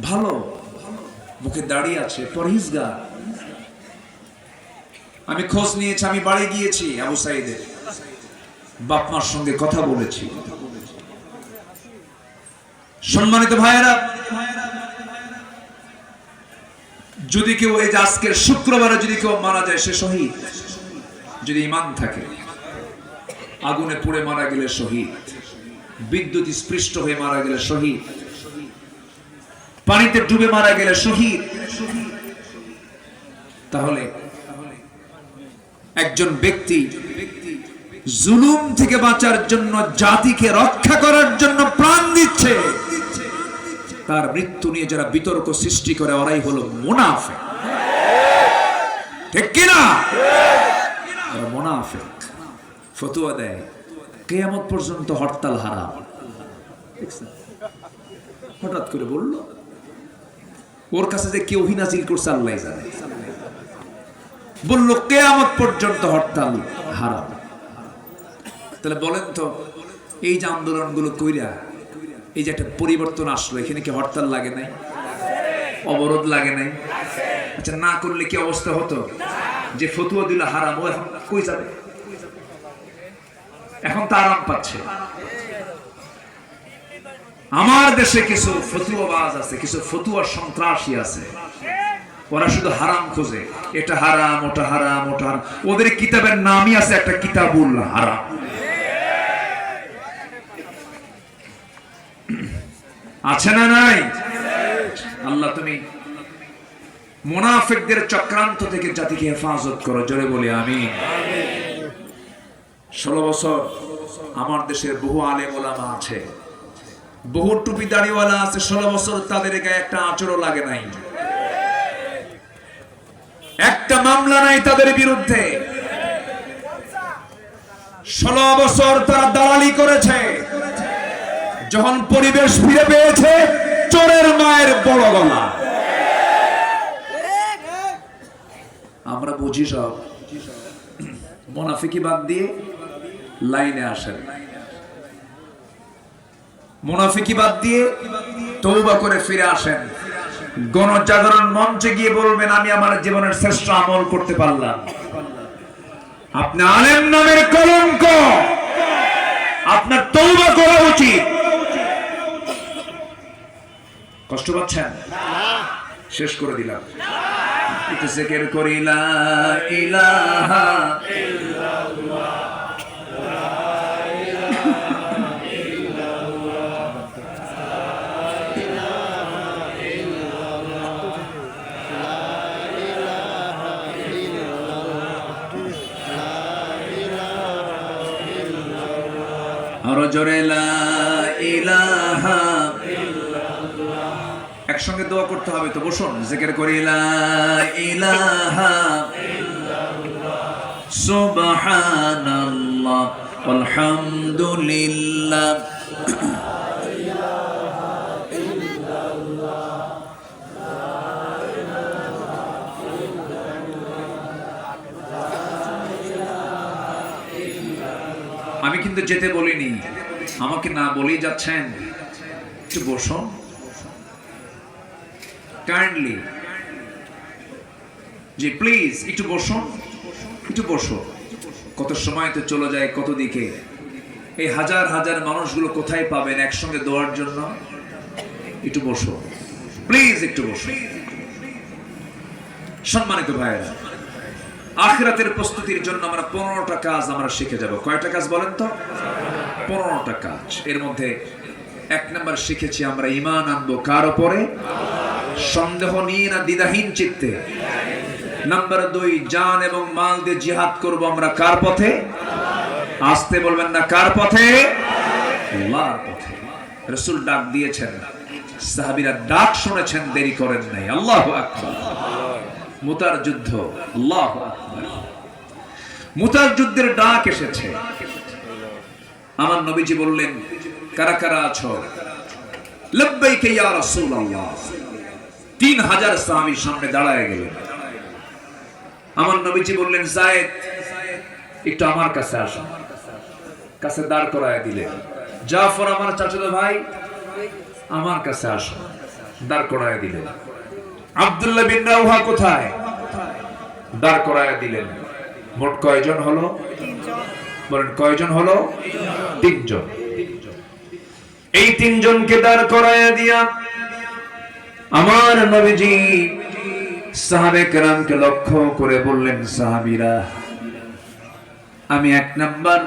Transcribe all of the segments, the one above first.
ভালো, মুখে দাড়ি আছে, পরহেজগার। আমি খোঁজ নিয়েছি, আমি বাড়ি গিয়েছি আবু সাইদের, বাপ মার সঙ্গে কথা বলেছি। সম্মানিত ভাইয়েরা, যদি কেউ এই যে আজকের শুক্রবারে যদি কেউ মারা যায় সে শহীদ, যদি ঈমান থাকে। আগুনে পুড়ে মারা গেলে শহীদ, বিদ্যুৎ স্পৃষ্ট হয়ে মারা গেলে শহীদ, পানিতে ডুবে মারা গেলে শহীদ। তাহলে একজন ব্যক্তি জুলুম থেকে বাঁচার জন্য, জাতিকে রক্ষা করার জন্য প্রাণ দিচ্ছে, তার মৃত্যু নিয়ে যারা বিতর্ক সৃষ্টি করে ওরাই হলো মুনাফিক। ঠিক কিনা? ওরা মুনাফিক। ফতোয়া দেয় কিয়ামত পর্যন্ত হরতাল হারাম। হঠাৎ করে বলল, ওর কাছে যে কেউ নাজিল করছে আল্লাহ জানে। বলল কিয়ামত পর্যন্ত হরতাল হারাম। তাহলে বলেন তো, এই যে আন্দোলনগুলো কইরা এই যে একটা পরিবর্তন আসলো, এখানে কি হরতাল লাগে নাই? অবরোধ লাগে নাই? আচ্ছা, না করলে কি অবস্থা হতো? যে ফতোয়া দিল হারাম, ও এখন কই যাবে? এখন তো আরাম পাচ্ছে। আমার দেশে কিছু ফতুয়াবাজ আছে, কিছু ফতুয়া সন্ত্রাসী আছে, ওরা শুধু হারাম খোঁজে। এটা হারাম, ওটা হারাম, ওটা হারাম। ওদের কিতাবের নামই আছে একটা কিতাবুল হারাম। আছে না নাই? আল্লাহ তুমি মুনাফিকদের চক্রান্ত থেকে জাতিকে হেফাজত করো, জোরে বলি আমিন। 16 বছর আমার দেশের বহু আলেম ওলামা আছে, বহু টুপি দাড়িওয়ালা আছে, 16 বছর তাদের গায়ে একটা আঁচড়ও লাগে নাই, একটা মামলা নাই তাদের বিরুদ্ধে। 16 বছর তারা দালালি করেছে। যখন পরিবেশ ফিরে পেয়েছে, চোরের মায়ের বড় গলা। আমরা বুঝি সব। মুনাফিকি বাদ দিয়ে লাইনে আসেন, মুনাফিকি বাদ দিয়ে তওবা করে ফিরে আসেন। গণজাগরণ মঞ্চে গিয়ে বলবেন, আমি আমার জীবনের শ্রেষ্ঠ আমল করতে পারলাম। আপনি আলেম নামের কলঙ্ক, আপনার তওবা করা উচিত। কষ্ট পাচ্ছেন? শেষ করে দিলাম। একটু জিকির করি লা ইলাহা ইল্লাল্লাহ, আর জোরে লা ইলাহা ইল্লাল্লাহ। একসঙ্গে দোয়া করতে হবে তো, বসুন জিকির করি লা ইলাহা ইল্লাল্লাহ, সুবহানাল্লাহ, আলহামদুলিল্লাহ, আমি কিন্তু যেতে বলিনি, আমাকে না বলেই যাচ্ছেন। একটু বসুন কাইন্ডলি, জি প্লিজ একটু বসুন, একটু বসো। কত সময় তো চলে যায় কত দিকে। এই হাজার হাজার মানুষগুলো কোথায় পাবেন একসঙ্গে দোয়ার জন্য? একটু বসো প্লিজ, একটু বসো। সম্মানিত ভাইয়েরা, আখিরাতের প্রস্তুতির জন্য আমরা 15টা কাজ আমরা শিখে যাব। কয়টা কাজ বলেন তো? 15টা কাজ। এর মধ্যে 1 নাম্বার শিখেছি আমরা ঈমান আনবো কার উপরে? সন্দেহ নিয়ে না, দ্বিধাহীন চিত্তে। নাম্বার 2, জান এবং মাল দিয়ে জিহাদ করব আমরা কার পথে? আসতে বলবেন না, কার পথে? আল্লাহর পথে। রাসূল ডাক দিয়েছেন, সাহাবীরা ডাক শুনেছেন, দেরি করেন নাই। আল্লাহু আকবার। মুতার যুদ্ধ, আল্লাহু আকবার। মুতার যুদ্ধের ডাক এসেছে। আমার নবীজি বললেন, কারা কারা আছো? লব্বাইক ইয়া রাসূলুল্লাহ। 3000 সাহাবী সামনে দাঁড়ায় গেলেন। আমার নবীজি বললেন, যায়েদ একটু আমার কাছে আসো। কাছে দাঁড় করায় দিলেন। জাফর আমার চাচাতো ভাই, আমার কাছে আসো। দাঁড় করায় দিলেন। আব্দুল্লাহ বিন রাওহা কোথায়? দাঁড় করায় দিলেন। মোট কয়জন হলো? বলেন কয়জন হলো? তিনজন। এই তিনজনকে দাঁড় করায় দিয়া আমার নবীজি সাহাবে কেরামকে লক্ষ্য করে বললেন, সাহাবীরা, আমি 1 নাম্বার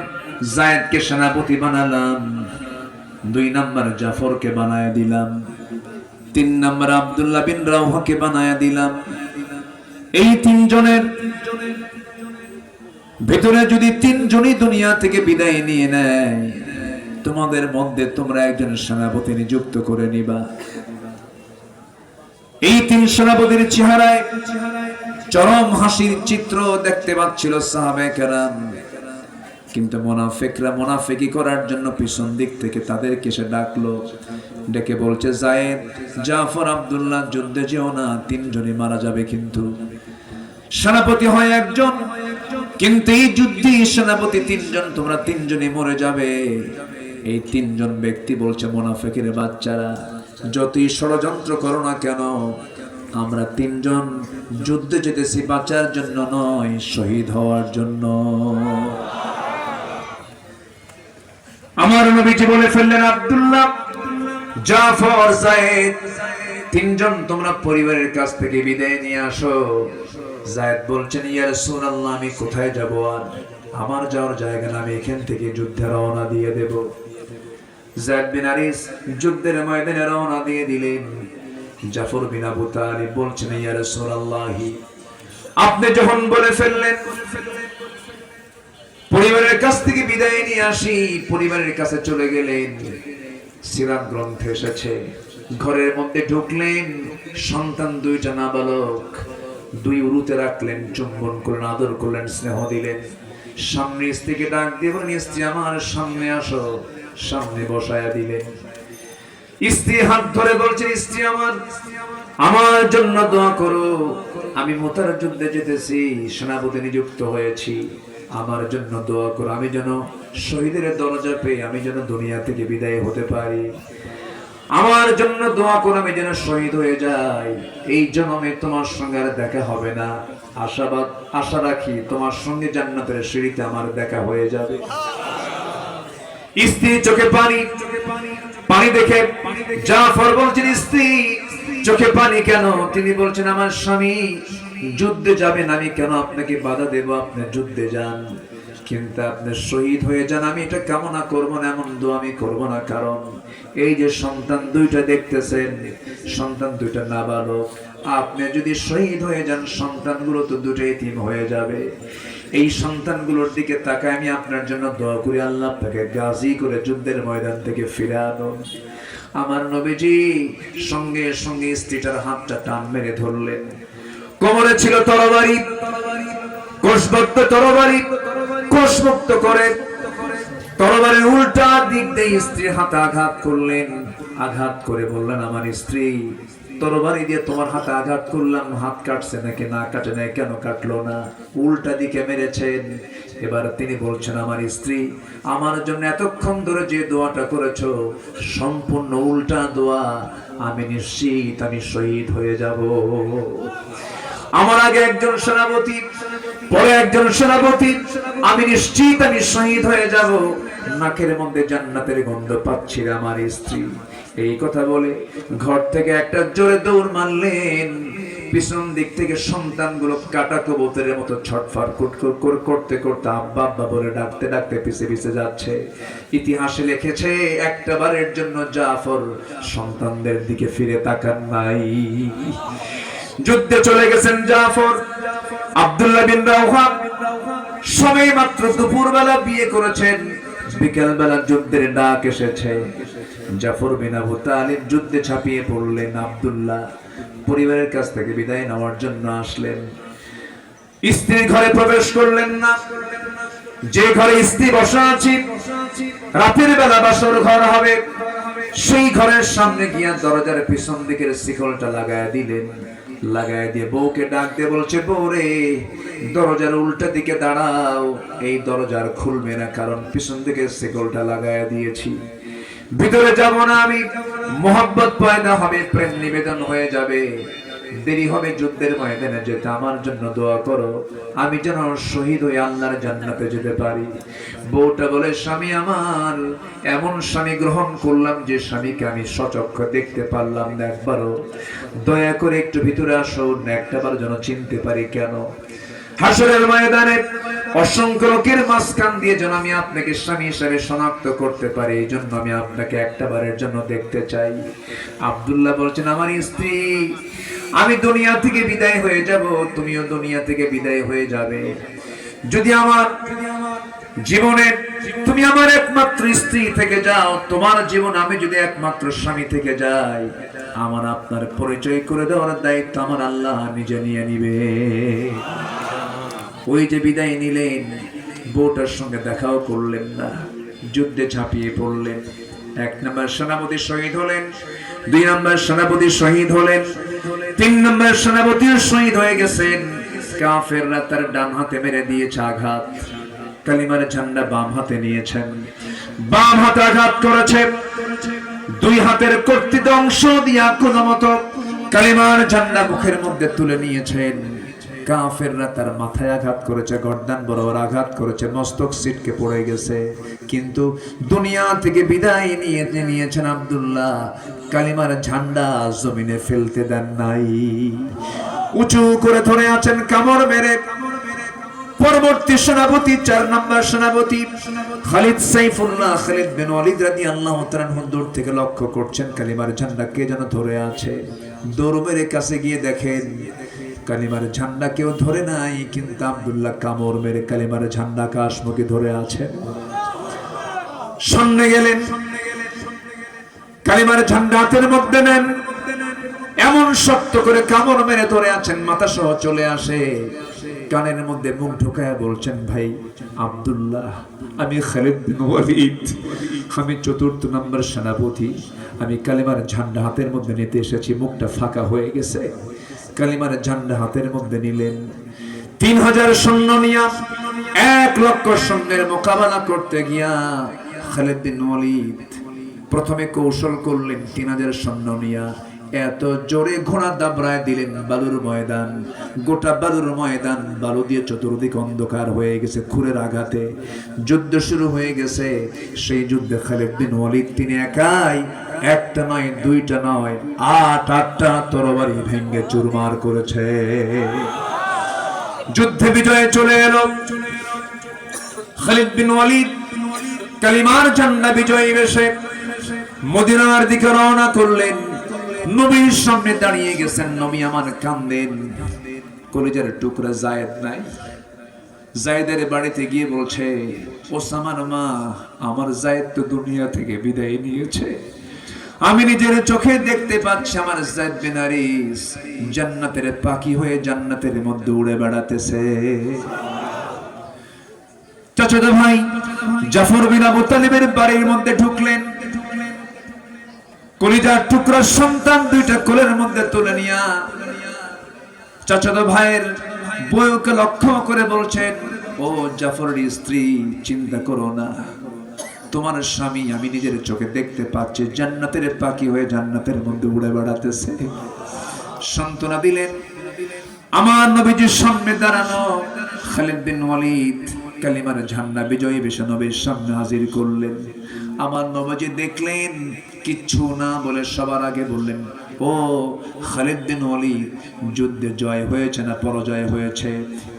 যায়েদকে সেনাপতি বানালাম, 2 নাম্বার জাফরকে বানায় দিলাম, 3 নাম্বার আব্দুল্লাহ বিন রাওহাকে বানায় দিলাম। এই তিনজনের ভেতরে যদি তিনজনই দুনিয়া থেকে বিদায় নিয়ে নেয়, তোমাদের মধ্যে তোমরা একজন সেনাপতি নিযুক্ত করে নিবা। এই 3 সেনাপতির চেহারায় চরম হাসির চিত্র দেখতে পাচ্ছিল সাহাবে কেরাম, কিন্তু মুনাফিকরা মুনাফিকি করার জন্য পিছন দিক থেকে তাদেরকে সে ডাকলো, ডেকে বলছে, যায়েদ, জাফর, আব্দুল্লাহ, যুদ্ধে যেও না, 3 জনই মারা যাবে, কিন্তু সেনাপতি হয় একজন, কিন্তু এই যুদ্ধে সেনাপতি 3 জন, তোমরা 3 জনই মরে যাবে। এই 3 জন ব্যক্তি বলছে, মুনাফিকের বাচ্চারা, যতই ষড়যন্ত্র করো না কেন, আমরা 3 জন যুদ্ধে যেতেছি বাঁচার জন্য নয়, শহীদ হওয়ার জন্য। আমার নবীজি বলে ফেললেন, আব্দুল্লাহ, জাফর, যায়েদ, 3 জন তোমরা পরিবারের কাছ থেকে বিদায় নিয়ে আসো। যায়েদ বলছেন, ইয়া রাসূলুল্লাহ, আমি কোথায় যাব? আর আমার যাওয়ার জায়গা না, আমি এখান থেকে যুদ্ধে রওনা দিয়ে দেব। যায়েদ বিন হারিস যুদ্ধের ময়দানে রওনা দিয়ে দিলেন। জাফর বিন আবু তালিব বলছেন, ইয়া রাসূলুল্লাহ, আপনি যখন বলে ফেললেন পরিবারের কাছ থেকে বিদায় নিয়ে আসি, পরিবারের কাছে চলে গেলেন। সিরাত গ্রন্থে এসেছে, ঘরের মধ্যে ঢুকলেন, সন্তান 2টা নাবালক, 2 উরুতে রাখলেন, চুম্বন করলেন, আদর করলেন, স্নেহ দিলেন। সামনে স্ত্রীকে ডাক দিয়ে বলেন, স্ত্রী আমার সামনে আসো, সামনে বসায়া দিলেন। স্ত্রী হাত ধরে বলছেন, স্ত্রী আমার জন্য দোয়া করো, আমি মুতার যুদ্ধে যেতেছি, সেনাপতি নিযুক্ত হয়েছি, আমার জন্য দোয়া করো, আমি যেন শহীদের দরজা পেয়ে আমি যেন দুনিয়া থেকে বিদায় হতে পারি, আমার জন্য দোয়া করো, আমি যেন শহীদ হয়ে যাই, এই জন্মে তোমার সঙ্গে আর দেখা হবে না, আশা রাখি তোমার সঙ্গে জান্নাতের সিঁড়িতে আমার দেখা হয়ে যাবে। স্ত্রী চোখে পানি দেখে জাফর বলছেন, স্ত্রী চোখে পানি কেন? তিনি বলছেন, আমার স্বামী যুদ্ধে যাবেন, আমি কেন আপনাকে বাধা দেব? আপনি যুদ্ধে যান, কিন্তু আপনি শহীদ হয়ে যান, আমি এটা কামনা করব না, এমন দোয়া আমি করব না। কারণ এই যে সন্তান 2টা দেখতেছেন, সন্তান 2টা নাবালক, আপনি যদি শহীদ হয়ে যান, সন্তানগুলো তো 2টা এতিম হয়ে যাবে। এই সন্তানগুলোর দিকে তাকায় আমি আপনার জন্য দোয়া করি, আল্লাহ আপনাকে গাজী করে যুদ্ধের ময়দান থেকে ফিরে আনুন। আমার নবীজি সঙ্গে সঙ্গে স্ত্রীটার হাতটা টান মেরে ধরলেন। কোমরে ছিল তরবারি, কোষবদ্ধ তরবারি, কোষমুক্ত করে তরবারির উল্টা দিক দিয়ে স্ত্রীর হাতে আঘাত করলেন। আঘাত করে বললেন, আমার স্ত্রী, তরবারি দিয়ে তোমার হাতে আঘাত করলাম, হাত কাটছে নাকি? না কাটে নাই। কেন কাটলো না? উল্টা দিকে মেরেছেন। এবার তিনি বলছেন, আমার স্ত্রী, আমার জন্য এতক্ষণ ধরে যে দোয়াটা করেছো সম্পূর্ণ উল্টা দোয়া, আমি নিশ্চিত আমি শহীদ হয়ে যাব। আমার আগে একজন সেনাপতি, পরে একজন সেনাপতি, আমি নিশ্চিত আমি শহীদ হয়ে যাব। নাকের মধ্যে জান্নাতের গন্ধ পাচ্ছি আমার স্ত্রী। এই কথা বলে ঘর থেকে একটা জোরে দৌড় মারলেন। পিছন দিক থেকে সন্তানগুলো কাটা কবুতরের মতো ছটফট করতে করতে আব্বা আব্বা বলে ডাকতে ডাকতে পিছে পিছে যাচ্ছে। ইতিহাসে লিখেছে, একটা বারের জন্য জাফর সন্তানদের দিকে ফিরে তাকান নাই। যুদ্ধে চলে গেছেন জাফর। আব্দুল্লাহ বিন রাওহা সময় মাত্র দুপুরবেলা বিয়ে করেছেন, বিকেল বেলা যুদ্ধের ডাক এসেছে। জাফর বিন আবু তালিব যুদ্ধে ঝাঁপিয়ে পড়লেন। আব্দুল্লাহ পরিবারের কাছ থেকে বিদায় নেওয়ার জন্য আসলেন। স্ত্রীর ঘরে প্রবেশ করলেন না। যে ঘরে স্ত্রী বসা আছে, রাতের বেলা বাসর ঘর হবে, সেই ঘরের সামনে গিয়া দরজার পিছন দিকের শিকলটা লাগায় দিলেন। লাগায় দিয়ে বউকে ডাক দিয়ে বলছে, বউ রে, দরজার উল্টা দিকে দাঁড়াও, এই দরজার খুলবে না, কারণ পিছন দিকে শিকলটা লাগায় দিয়েছি। ভিতরে যাব না আমি, মোহাব্বত পয়দা হবে, প্রেম নিবেদন হয়ে যাবে, দেরি হবে যুদ্ধের ময়দানে যেতে। আমার জন্য দোয়া করো, আমি যেন শহীদ হয়ে আল্লাহর জান্নাতে যেতে পারি। বউটা বলে, স্বামী আমার, এমন স্বামী গ্রহণ করলাম যে স্বামীকে আমি সচক্ষে দেখতে পারলাম না একবারও। দয়া করে একটু ভিতরে আসো, একটাবার যেন চিনতে পারি। কেন? হাসরের ময়দানে অসংখ্য লোকের মাঝখান দিয়ে যেন আমি আপনাকে স্বামী হিসেবে শনাক্ত করতে পারি, এই জন্য আমি আপনাকে একটাবারের জন্য দেখতে চাই। আব্দুল্লাহ বলছেন, আমার স্ত্রী, আমি দুনিয়া থেকে বিদায় হয়ে যাব, তুমিও দুনিয়া থেকে বিদায় হয়ে যাবে। যদি আমার জীবনে তুমি আমার একমাত্র স্ত্রী থেকে যাও, তোমার জীবন আমি যদি একমাত্র স্বামী থেকে যাই, আমার আপনার পরিচয় করে দেওয়ার দায়িত্ব আমার আল্লাহ নিজে নিয়ে নিবে। ওই যে বিদায় নিলেন, বউটার সঙ্গে দেখাও করলেন না, যুদ্ধে ঝাঁপিয়ে পড়লেন। 1 নম্বর সেনাপতি শহীদ হলেন, 2 নম্বর সেনাপতি শহীদ হলেন, 3 নম্বর সেনাপতিও শহীদ হয়ে গেছেন। কাফেররা তার ডান হাতে মেরে দিয়েছে আঘাত, কালিমার ঝান্ডা বাম হাতে নিয়েছেন, বাম হাতে আঘাত করেছে, 2 হাতের কর্তৃত অংশ দিয়া কোন মতো কালিমার ঝান্ডা মুখের মধ্যে তুলে নিয়েছেন। কাফেররা তার মাথায় আঘাত করেছে, গর্দান বরাবর আঘাত করেছে, মস্তক ছিটকে পড়ে গেছে। কিন্তু দুনিয়া থেকে বিদায় নিয়েছেন আব্দুল্লাহ, কালিমার ঝান্ডা জমিনে ফেলতে দেন নাই, উঁচু করে ধরে আছেন কামড় মেরে। পরবর্তী সেনাপতি 4 নম্বর সেনাপতি খালিদ সাইফুল্লাহ খালিদ বিন ওয়ালিদ রাদিয়াল্লাহু তাআলা দূর থেকে লক্ষ্য করছেন কালিমার ঝান্ডা কে যেন ধরে আছে। দৌড় মেরে কাছে গিয়ে দেখেন কালিমার ঝান্ডা কেউ ধরে নাই, কিন্তু আব্দুল্লাহ কামড় মেরে কালিমার ঝান্ডা আকাশমুখী ধরে আছে। সামনে গেলেন, কালিমার ঝান্ডা হাতের মধ্যে নেন, এমন শক্ত করে কামড় মেরে ধরে আছেন, মাথা সহ চলে আসে, কানের মধ্যে মুখ ঢুকায় বলছেন, ভাই আব্দুল্লাহ, আমি খালিদ বিন ওয়ালিদ, আমি 4র্থ নম্বর সেনাপতি, আমি কালিমার ঝান্ডা হাতের মধ্যে নিতে এসেছি। মুখটা ফাঁকা হয়ে গেছে, কালিমার ঝান্ডা হাতের মধ্যে নিলেন। 3000 সৈন্য নিয়া 1 লক্ষ সৈন্যের মোকাবেলা করতে গিয়া খালিদ বিন ওয়ালিদ প্রথমে কৌশল করলেন, 3000 সৈন্য নিয়া এত জোরে ঘোড়া দাবড়ায় দিলেন বালুর ময়দান, গোটা বালুর ময়দান বালু দিয়ে চতুর্দিক অন্ধকার হয়ে গেছে। খুরের আঘাতে যুদ্ধ শুরু হয়ে গেছে। সেই যুদ্ধে খালিদ বিন ওয়ালিদ তিনি একাই, 1টা নয় 2টা নয় 8টা তরবারি ভেঙে চুরমার করেছে। যুদ্ধে বিজয়ে চলে এলো খালিদ বিন ওয়ালিদ, কালিমার ঝান্ডা বিজয়ী বেশে মদিনার দিকে রওনা করলেন। নবীর সামনে দাঁড়িয়ে গেছেন, নবী আমার কান্দেন, কলিজার টুকরা জায়েদ নাই। জায়েদের বাড়িতে গিয়ে বলছে, ওসামার মা, আমার জায়েদ তো দুনিয়া থেকে বিদায় নিয়েছে, আমি নিজের চোখে দেখতে পাচ্ছি আমার জায়েদ বিন হারিস জান্নাতের পাখি হয়ে জান্নাতের মধ্যে উড়ে বেড়াতেছে। চাচাতো ভাই জাফর বিন আবু তালিবের বাড়ির মধ্যে ঢুকলেন, কলিজার টুকরা সন্তান 2টা কোলের মধ্যে তুলে নিয়া চাচাতো ভাইয়ের বউকে লক্ষ্য করে বলছেন, ও জাফরের স্ত্রী, চিন্তা করো না, তোমার স্বামী আমি নিজের চোখে দেখতে পাচ্ছি জান্নাতের পাখি হয়ে জান্নাতের মধ্যে উড়ে বেড়াতেছে। সান্ত্বনা দিলেন। আমার নবীজির সামনে দাঁড়ানো খালিদ বিন ওয়ালিদ কালিমার ঝান্ডা বিজয়ী বেশে নবীর সামনে হাজির করলেন। আমার নবীজি দেখলেন, কিচ্ছু না বলে সবার আগে বললেন, ও খালিদ বিন ওয়ালিদ, যুদ্ধে জয় হয়েছে না পরাজয় হয়েছে,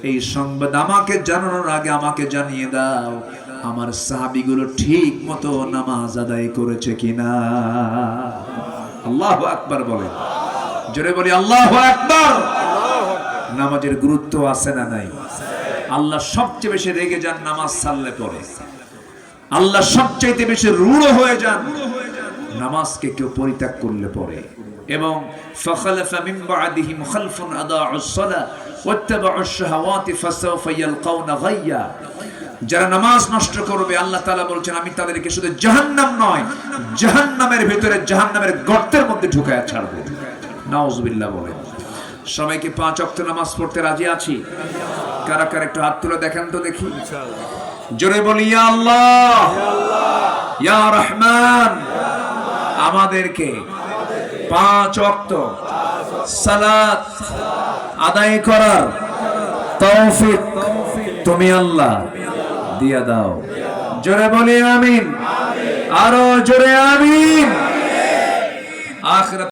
এই সংবাদ আমাকে জানানোর আগে আমাকে জানিয়ে দাও, আমার সাহাবীগুলো ঠিক মতো নামাজ আদায় করেছে কিনা। আল্লাহু আকবার বলে, জোরে বলি আল্লাহু আকবার। নামাজের গুরুত্ব আছে না নাই? আল্লাহ সবচেয়ে বেশি রেগে যান নামাজ ছাড়লে পরে, আল্লাহ সবচেয়ে বেশি রূঢ় হয়ে যান নামাজকে কেউ পরিত্যাগ করলে পরে। এবং ফাখালাফা মিন বা'দিহিম খালফুন আদাউস সালাহ ওয়াত্তাবাউশ শাহাওয়াতি ফাসাওফা ইয়ালকাউনা গায়্যা, যারা নামাজ নষ্ট করবে আল্লাহ তাআলা বলছেন আমি তাদেরকে শুধু জাহান্নাম নয়, জাহান্নামের ভিতরে জাহান্নামের গর্তের মধ্যে ঢুকায়া ছাড়ব। নাউযুবিল্লাহ বলেন। সবাইকে 5 ওয়াক্ত নামাজ পড়তে রাজি আছি? কারা কারা একটু হাত তুলে দেখেন তো দেখি, জোরে বলি ইয়া আল্লাহ, ইয়া রহমান, আমাদেরকে 5 ওয়াক্ত সালাত আদায় করার তৌফিক তুমি আল্লাহ দিয়া দাও। জোরে বলি আমিন, আরো জোরে আমিন। আখিরাত